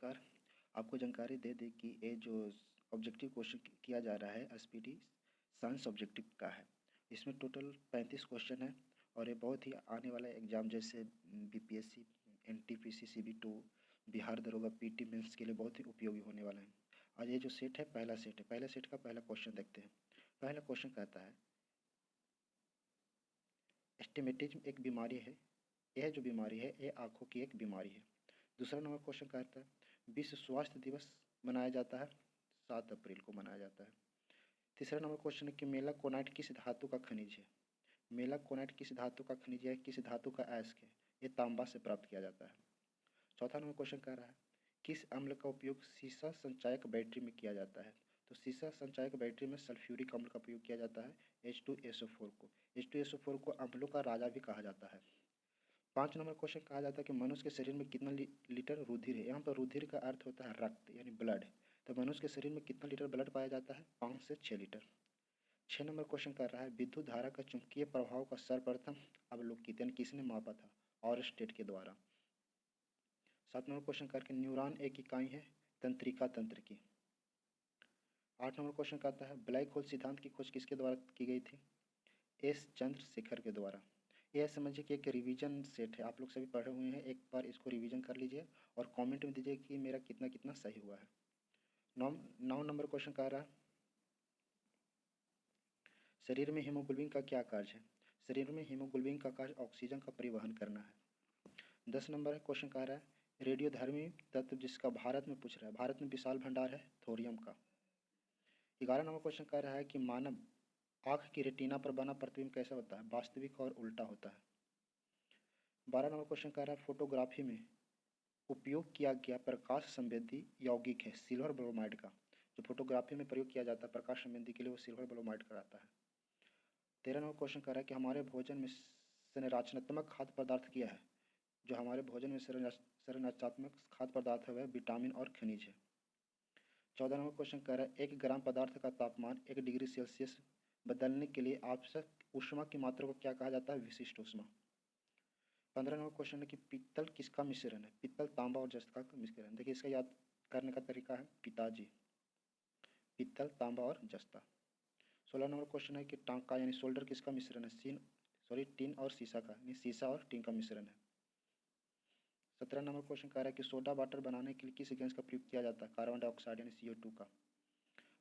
नमस्कार। आपको जानकारी दे दें कि ये जो ऑब्जेक्टिव क्वेश्चन किया जा रहा है एसपीटी साइंस ऑब्जेक्टिव का है। इसमें टोटल 35 क्वेश्चन है और ये बहुत ही आने वाला एग्जाम जैसे बीपीएससी, एनटीपीसी, सीबी2, बिहार दरोगा, पीटी मेंस के लिए बहुत ही उपयोगी होने वाला है। आज ये जो सेट है पहला सेट है, पहले सेट का पहला क्वेश्चन देखते हैं। पहला क्वेश्चन कहता है एस्टिमेटिज्म एक बीमारी है। यह जो बीमारी है ये आँखों की एक बीमारी है। दूसरा नंबर क्वेश्चन कहता है विश्व स्वास्थ्य दिवस मनाया जाता है 7 अप्रैल को मनाया जाता है। तीसरा नंबर क्वेश्चन है कि मेलाकोनाइट किस धातु का खनिज है। मेलाकोनाइट किस धातु का खनिज है, किस धातु का अयस्क है। ये तांबा से प्राप्त किया जाता है। चौथा नंबर क्वेश्चन कह रहा है किस अम्ल का उपयोग सीसा संचायक बैटरी में किया जाता है। तो सीसा संचायक बैटरी में सल्फ्यूरिक अम्ल का उपयोग किया जाता है H2SO4 को। H2SO4 को अम्लों का राजा भी कहा जाता है। 5 नंबर क्वेश्चन कहा जाता है कि मनुष्य के शरीर में कितना लीटर रुधिर है। यहाँ पर रुधिर का अर्थ होता है रक्त यानी ब्लड। तो मनुष्य के शरीर में कितना लीटर ब्लड पाया जाता है, 5 से 6 लीटर। 6 नंबर क्वेश्चन कर रहा है विद्युत धारा का चुंबकीय प्रभाव का सर्वप्रथम अवलोकित यानी किसने मापा था, ऑरस्टेड के द्वारा। 7 नंबर क्वेश्चन करके न्यूरॉन एक इकाई है तंत्रिका तंत्र की। 8 नंबर क्वेश्चन कहता है ब्लैक होल सिद्धांत की खोज किसके द्वारा की गई थी, एस चंद्रशेखर के द्वारा। यह समझिए कि एक रिवीजन सेट है, आप लोग सभी पढ़े हुए हैं, एक बार इसको रिवीजन कर लीजिए और कमेंट में दीजिए कि मेरा कितना कितना सही हुआ है। 9 नंबर क्वेश्चन कह रहा है शरीर में हीमोग्लोबिन का क्या कार्य है। शरीर में हीमोग्लोबिन का कार्य ऑक्सीजन का परिवहन करना है। 10 नंबर क्वेश्चन कह रहा है रेडियोधर्मी तत्व जिसका भारत में पूछ रहा है, भारत में विशाल भंडार है थोरियम का। 11 नंबर क्वेश्चन कह रहा है कि मानव आँख की रेटिना पर बना प्रतिबिंब कैसा होता है, वास्तविक और उल्टा होता है। 12 नंबर क्वेश्चन कह रहा है फोटोग्राफी में उपयोग किया गया प्रकाश संवेदी यौगिक है सिल्वर ब्रोमाइड का। जो फोटोग्राफी में प्रयोग किया जाता है प्रकाश संवेदी के लिए वो सिल्वर ब्रोमाइड का आता है। 13 नंबर क्वेश्चन कह रहा है कि हमारे भोजन में संरचनात्मक खाद्य पदार्थ क्या है। जो हमारे भोजन में संरचनात्मक खाद्य पदार्थ है वह विटामिन और खनिज है। 14 नंबर क्वेश्चन कह रहा है 1 ग्राम पदार्थ का तापमान 1 डिग्री सेल्सियस बदलने के लिए आवश्यक ऊष्मा की मात्रा को क्या कहा जाता है, विशिष्ट ऊष्मा। 15 नंबर क्वेश्चन है कि पीतल किसका मिश्रण है, पीतल तांबा और जस्ता का मिश्रण। देखिए इसका याद करने का तरीका है पिताजी, पीतल तांबा और जस्ता। 16 नंबर क्वेश्चन है कि टांका यानी शोल्डर किसका मिश्रण है, टीन और सीसा का, यानी सीसा और टीन का मिश्रण है। 17 नंबर क्वेश्चन कह रहा है कि सोडा वाटर बनाने के लिए किस गैस का प्रयोग किया जाता है, कार्बन डाइऑक्साइड यानी CO2 का।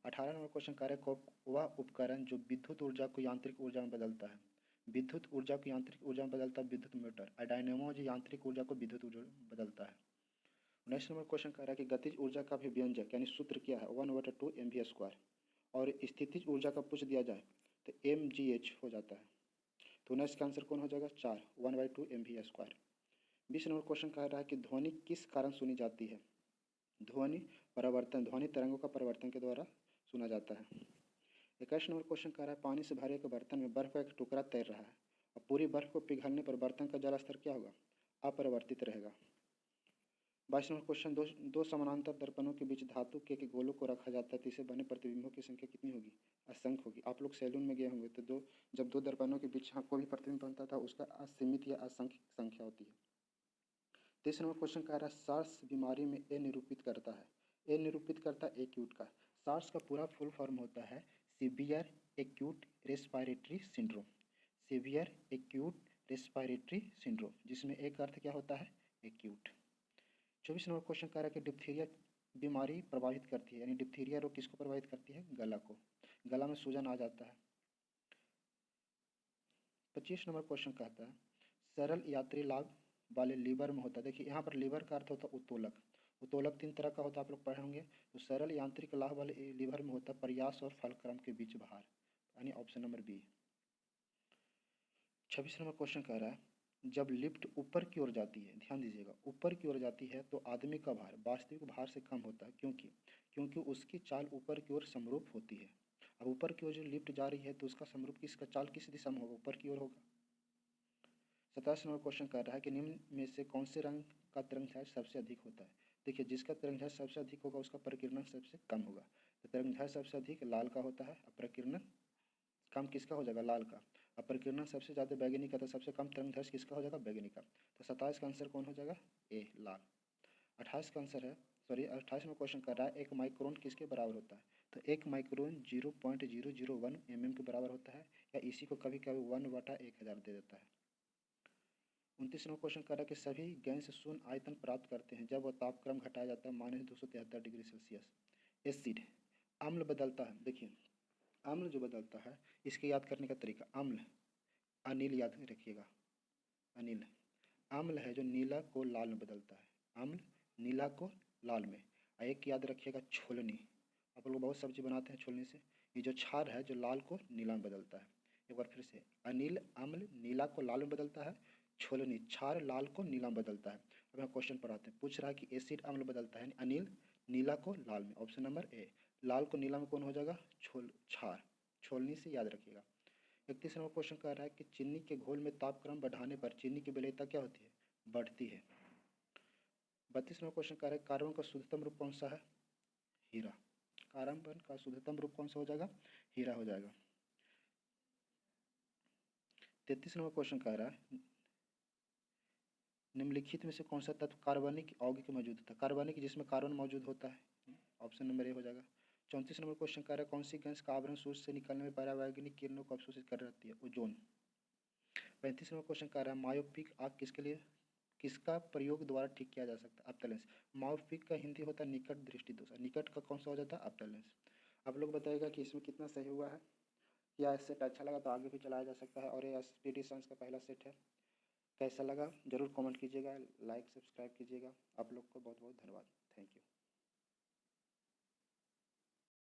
18 नंबर क्वेश्चन कह रहा है वह उपकरण जो विद्युत ऊर्जा को यांत्रिक ऊर्जा में बदलता है। विद्युत ऊर्जा को यांत्रिक ऊर्जा में बदलता है विद्युत मोटर। डायनेमो जो यांत्रिक ऊर्जा को विद्युत ऊर्जा में बदलता है। 19 नंबर क्वेश्चन कह रहा है कि गतिज ऊर्जा का भी व्यंजक यानी सूत्र क्या है, 1/2 mv²। और स्थितिज ऊर्जा का पूछ दिया जाए तो mgh हो जाता है। तो 19 का आंसर कौन हो जाएगा, 4, 1/2 mv²। 20 नंबर क्वेश्चन कह रहा है कि ध्वनि किस कारण सुनी जाती है। ध्वनि परिवर्तन, ध्वनि तरंगों का परिवर्तन के द्वारा सुना जाता है। 21 नंबर क्वेश्चन कह रहा है पानी से भरे एक बर्तन में बर्फ का एक टुकड़ा तैर रहा है और पूरी बर्फ को पिघलने पर बर्तन का जल स्तर क्या होगा, अपरिवर्तित रहेगा। 22 नंबर क्वेश्चन दो समानांतर दर्पणों के बीच धातु के गोलों को रखा जाता है तो इसे बने प्रतिबिंबों की संख्या कितनी होगी, असंख्य होगी। आप लोग सैलून में गए होंगे तो जब दो दर्पणों के बीच कोई भी प्रतिबिंब बनता था उसका असीमित या असंख्य संख्या होती है। 23 नंबर क्वेश्चन कह रहा है सार्स बीमारी में ए निरूपित करता है, ए निरूपित करता है एक्यूट का। सार्स का पूरा फुल फॉर्म होता है severe acute respiratory syndrome, severe acute respiratory syndrome, जिसमें एक अर्थ क्या होता है, एक्यूट। 24 नंबर क्वेश्चन कह रहा है कि डिप्थीरिया बीमारी प्रभावित करती है, यानी डिप्थीरिया रोग किसको प्रभावित करती है, गला को, गला में सूजन आ जाता है। 25 नंबर क्वेश्चन कहता है सरल यात्री लाभ वाले लीवर में होता है। देखिए यहाँ पर लीवर का अर्थ होता है उत्तोलक। उत्तोलक 3 तरह का होता है, आप लोग पढ़े होंगे। तो सरल यांत्रिक लाभ वाले लीवर में होता है प्रयास और फलक्रम के बीच भार, यानी option number B. 26 number question कह रहा है जब लिफ्ट ऊपर की ओर जाती है, ध्यान दीजिएगा, ऊपर की ओर जाती है तो आदमी का भार वास्तविक भार से कम होता है, क्योंकि उसकी चाल ऊपर की ओर समरूप होती है। अब ऊपर की ओर जो लिफ्ट जा रही है तो उसका समरूप किसका चाल किस दिशा में होगा, ऊपर की ओर होगा। 27 नंबर क्वेश्चन कर रहा है कि निम्न में से कौन से रंग का तरंगदैर्घ्य सबसे अधिक होता है। देखिए जिसका तरंगदैर्घ्य सबसे अधिक होगा उसका प्रकीर्णन सबसे कम होगा। तो तरंगदैर्घ्य सबसे अधिक लाल का होता है और प्रकीर्णन कम किसका हो जाएगा, लाल का। और प्रकीर्णन सबसे ज़्यादा बैगनी का, तो सबसे कम तरंगदैर्घ्य किसका हो जाएगा, बैगनी का। तो 27 का आंसर कौन हो जाएगा, ए, लाल। 28 का आंसर है 28वां क्वेश्चन कर रहा है एक माइक्रोन किसके बराबर होता है। तो एक माइक्रोन 0.001 mm के बराबर होता है, या इसी को कभी कभी 1/1000 दे देता है। 29वां क्वेश्चन कर रहा है कि सभी गैस शून्य आयतन प्राप्त करते हैं जब वह तापक्रम घटाया जाता है -273 डिग्री सेल्सियस। एसिड अम्ल बदलता है, देखिए अम्ल जो बदलता है इसके याद करने का तरीका, अम्ल अनिल याद रखिएगा, अनिल अम्ल है जो नीला को लाल में बदलता है, अम्ल नीला को लाल में। एक याद रखिएगा छोलनी, आप लोग बहुत सब्जी बनाते हैं छोलनी से, ये जो क्षार है जो लाल को नीला में बदलता है। एक बार फिर से, अनिल अम्ल नीला को लाल में बदलता है, छोलनी क्षार लाल को नीला में बदलता है। अब हम क्वेश्चन पढ़ाते हैं, पूछ रहा है कि एसिड अम्ल बदलता है, अनिल नीला को लाल में। ऑप्शन नंबर ए, लाल को नीला में कौन हो जाएगा, क्षार, छोलनी से याद रखिएगा। 31वां क्वेश्चन कह रहा है कि चीनी के घोल में तापक्रम बढ़ाने पर चीनी की विलेयता क्या होती है, बढ़ती है। 32वां क्वेश्चन कह रहा है कार्बन का शुद्धतम रूप कौन सा है, हीरा, कार्बन का शुद्धतम रूप कौन सा हो जाएगा, हीरा हो जाएगा। 33वां क्वेश्चन कह रहा है निम्नलिखित में से कौन सा तत्व कार्बनिक यौगिक मौजूद होता है, कार्बनिक जिसमें कार्बन मौजूद होता है, ऑप्शन नंबर ए हो जाएगा। 34 नंबर क्वेश्चन कह रहा है कौन सी गैस का आवरण सूर्य से निकलने में परावैंगनिक किरणों को अवशोषित कर रहती है, ओजोन। 35वां क्वेश्चन कह रहा है मायोपिक आँख किसके लिए, किसका प्रयोग द्वारा ठीक किया जा सकता है, ऑप्टलेंस। मायोपिक का हिंदी होता है निकट दृष्टि दोष, निकट का कौन सा हो जाता है, ऑप्टलेंस। आप लोग बताइएगा कि इसमें कितना सही हुआ है। या सेट अच्छा लगा तो आगे भी चलाया जा सकता है, और ये स्पीडी साइंस का पहला सेट है। कैसा लगा ज़रूर कमेंट कीजिएगा, लाइक सब्सक्राइब कीजिएगा। आप लोग को बहुत बहुत धन्यवाद, थैंक यू।